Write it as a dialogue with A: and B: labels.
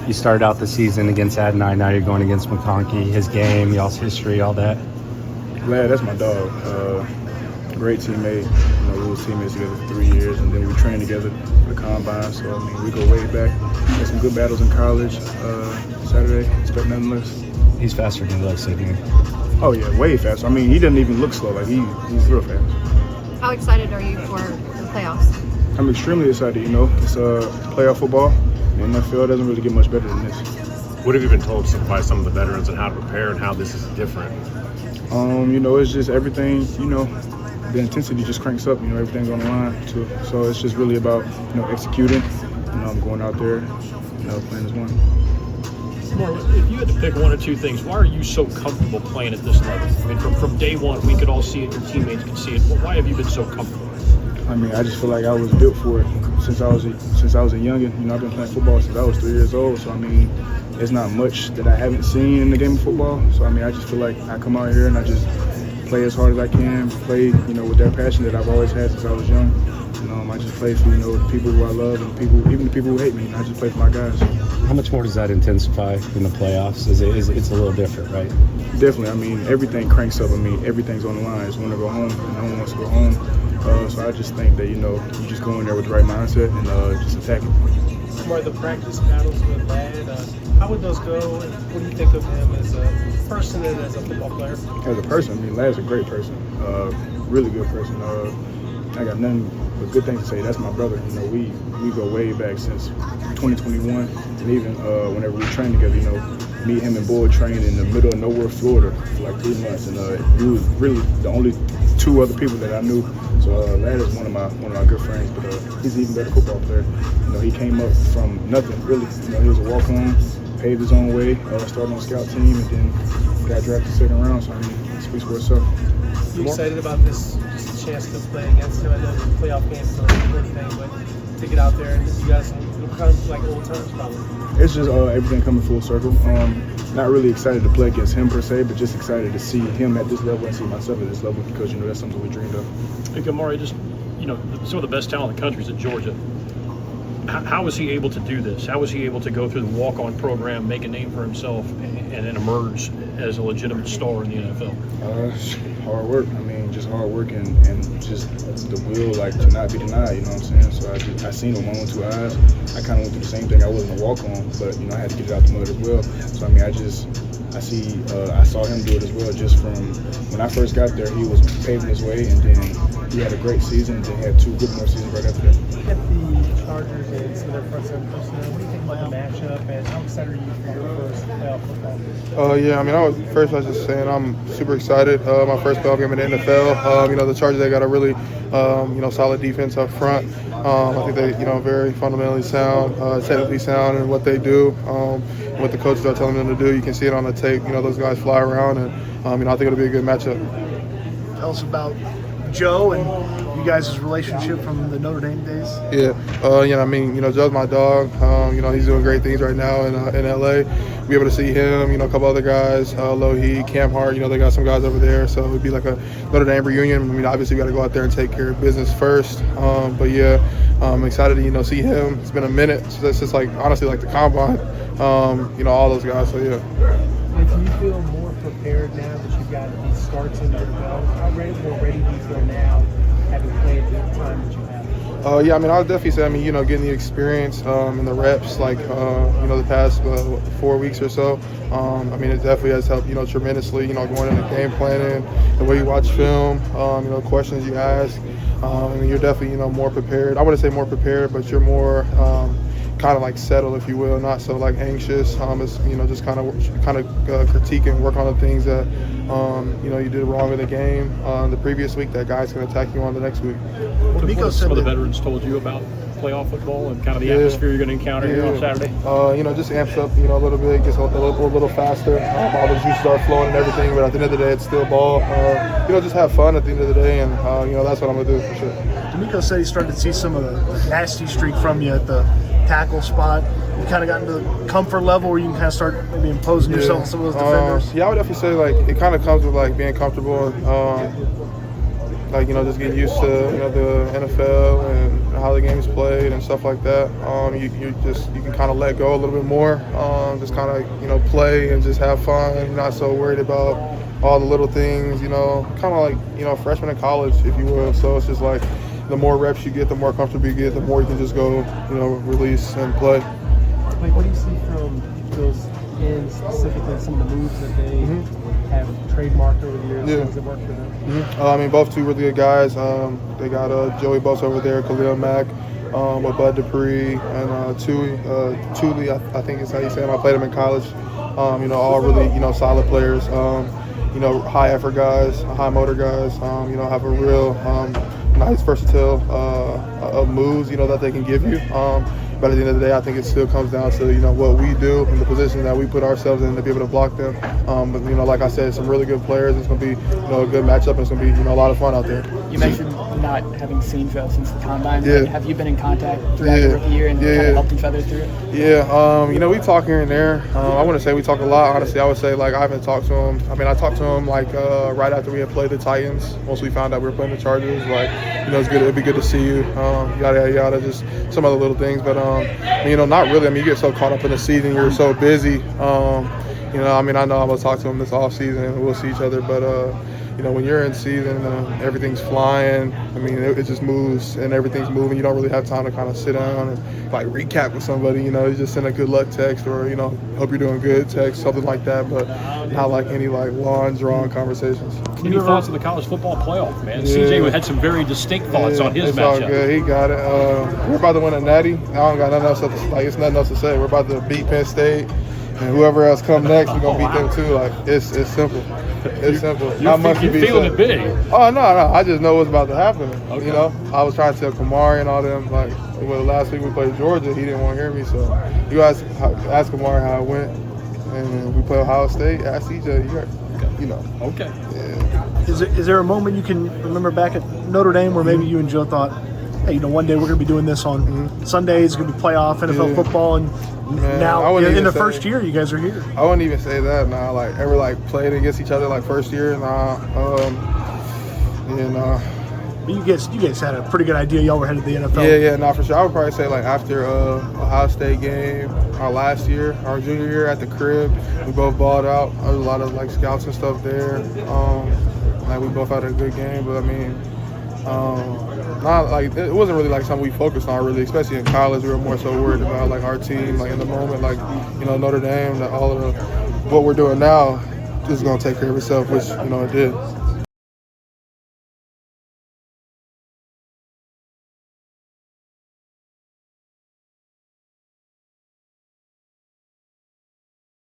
A: You started out the season against Adonai, now you're going against McConkey, his game, y'all's history, all that.
B: Ladd, that's my dog. Great teammate. We were teammates together for 3 years, and then we trained together for the combine. So, we go way back. Had some good battles in college. Saturday, expect nothing less.
A: He's faster than he looks, isn't he?
B: Oh, yeah, way faster. He doesn't even look slow. He's real fast.
C: How excited are you for the playoffs?
B: I'm extremely excited. It's playoff football. The NFL doesn't really get much better than this.
D: What have you been told by some of the veterans on how to prepare and how this is different?
B: It's just everything, the intensity just cranks up, everything's on the line too. So it's just really about, executing, going out there, playing as one.
E: If you had to pick one or two things, why are you so comfortable playing at this level? From day one, we could all see it, your teammates could see it. But why have you been so comfortable?
B: I just feel like I was built for it since I was a youngin'. I've been playing football since I was 3 years old. So there's not much that I haven't seen in the game of football. So I just feel like I come out here and I just play as hard as I can, play with that passion that I've always had since I was young. I just play for the people who I love and even the people who hate me. I just play for my guys.
A: How much more does that intensify in the playoffs? It's a little different, right?
B: Definitely. Everything cranks up. Everything's on the line. It's want to go home, and no one wants to go home. So I just think that you just go in there with the right mindset and just attack it.
F: Some of the practice battles with Ladd, how would those go? And what do you think of him as a person and as a football player?
B: As a person, Ladd's a great person, really good person. I got nothing but good things to say. That's my brother. We go way back since 2021, and even whenever we trained together, me, him, and Boyd trained in the middle of nowhere, Florida, for like 3 months, and we was really the only 2 other people that I knew. So Ladd is one of my good friends, but he's an even better football player. He came up from nothing really. He was a walk-on, paved his own way, started on the scout team, and then got drafted 2nd round. So it speaks for itself.
F: You excited about this? Just a chance to play against him. I know the playoff games are a good thing, but to get out there and you guys, it'll kind of like old times probably.
B: It's just everything coming full circle. Not really excited to play against him per se, but just excited to see him at this level and see myself at this level because that's something we dreamed of.
E: Hey, Kamari, just some of the best talent in the country is at Georgia. How was he able to do this? How was he able to go through the walk-on program, make a name for himself, and then emerge as a legitimate star in the NFL?
B: Hard work. Just hard work and just the will, to not be denied. You know what I'm saying? So I seen it with my own 2 eyes. I kind of went through the same thing. I wasn't a walk-on, but I had to get it out the mud as well. So I saw him do it as well. Just from when I first got there, he was paving his way, and then he had a great season. And then he had 2 good more seasons right after that.
F: Look at the Chargers and some of their front 7 personnel. What do you think about the matchup, and how excited are you for your first playoff football?
G: I was just saying I'm super excited. My first playoff game in the NFL. The Chargers, they got a really, solid defense up front. I think they, very fundamentally sound, technically sound in what they do. What the coaches are telling them to do, you can see it on the tape. Those guys fly around, and I think it'll be a good matchup.
H: Tell us about Joe and you guys' relationship from the Notre Dame days.
G: Joe's my dog. He's doing great things right now in LA. Be able to see him, a couple other guys, Lohi, Cam Hart, they got some guys over there. So it would be like a Notre Dame reunion. Obviously we got to go out there and take care of business first. I'm excited to, see him. It's been a minute. So that's just honestly the combine, all those guys. So yeah.
F: Do you feel more prepared now that you've got these starts in your belt? How ready do you feel now, having played the time that you have?
G: I'll definitely say, getting the experience and the reps, the past 4 weeks or so. It definitely has helped, tremendously, going into game planning, the way you watch film, questions you ask. You're definitely, more prepared. I wouldn't say more prepared, but you're more kind of settled, if you will, not so anxious. It's just kind of critique and work on the things that you did wrong in the game the previous week that guys can attack you on the next week.
E: What have some of the veterans told you about playoff football and kind of the atmosphere you're going to encounter here on Saturday?
G: Just amps up, a little bit, gets a little faster. All the juices are flowing and everything, but at the end of the day, it's still ball. Just have fun at the end of the day, and that's what I'm going to do for sure.
H: D'Amico said he started to see some of the nasty streak from you at the tackle spot. You kind of got into the comfort level where you can kind of start maybe imposing yourself on some of those defenders.
G: I would definitely say it kind of comes with being comfortable. like, you know, just getting used to, you know, the NFL and how the game's played and stuff like that. You can kind of let go a little bit more, just kind of, you know, play and just have fun. You're not so worried about all the little things, you know, kind of like, you know, freshman in college, if you will. So it's just like the more reps you get, the more comfortable you get, the more you can just go, you know, release and play.
F: Like, what do you see from those ends, specifically some of the moves that they have trademarked over the years?
G: Yeah.
F: Things that work for them?
G: I mean, both two really good guys. They got Joey Bosa over there, Khalil Mack, with Bud Dupree, and Thule, I think is how you say him. I played him in college. You know, all really, you know, solid players. You know, high effort guys, high motor guys. You know, have a real nice versatile moves, you know, that they can give you. But at the end of the day, I think it still comes down to, you know, what we do and the position that we put ourselves in to be able to block them. But, you know, like I said, some really good players. It's going to be, you know, a good matchup, and it's going to be, you know, a lot of fun out there.
I: You mentioned not having seen Phil since the Combine.
G: Yeah.
I: Have you been in contact throughout the rookie year and kind of helped each other through it?
G: Yeah, you know, we talk here and there. I wouldn't say we talk a lot, honestly. I would say, like, I haven't talked to him. I mean, I talked to him, like, right after we had played the Titans. Once we found out we were playing the Chargers, like, you know, it's good. It'd be good to see you, yada, yada, just some other little things. But, you know, not really. I mean, you get so caught up in the season. You're so busy. You know, I mean, I know I'm going to talk to him this offseason and we'll see each other. But, you know, when you're in season, everything's flying. I mean, it just moves and everything's moving. You don't really have time to kind of sit down and, like, recap with somebody. You know, you just send a good luck text or, you know, hope you're doing good text, something like that. But not like any, like, long, drawn conversations.
E: Any thoughts on the college football playoff, man?
G: Yeah.
E: CJ had some very distinct thoughts on his
G: it's
E: matchup.
G: All good. He got it. We're about to win a natty. I don't got nothing else to like. It's nothing else to say. We're about to beat Penn State, and whoever else come next, we're gonna beat them too. Like it's simple. It's simple. Not much to be
E: feeling
G: said.
E: it big.
G: Oh no. I just know what's about to happen.
E: Okay.
G: You know, I was trying to tell Kamari and all them. Like, well, last week we played Georgia, he didn't want to hear me. So you guys ask Kamari how it went, and we play Ohio State. Ask CJ. You know.
E: Okay.
G: Yeah.
H: Is there a moment you can remember back at Notre Dame where maybe you and Joe thought, hey, you know, one day we're going to be doing this on Sundays, it's going to be playoff NFL football, and now in the first year you guys are here?
G: I wouldn't even say that. Nah, like ever like played against each other like first year. Nah.
H: But you guys had a pretty good idea y'all were headed to the NFL.
G: Yeah, nah, for sure. I would probably say like after Ohio State game, our last year, our junior year at the crib, we both balled out. There was a lot of like scouts and stuff there. Like we both had a good game, but I mean, not like it wasn't really like something we focused on really, especially in college. We were more so worried about like our team, like in the moment, like, you know, Notre Dame, that all of what we're doing now is gonna take care of itself, which, you know, it did.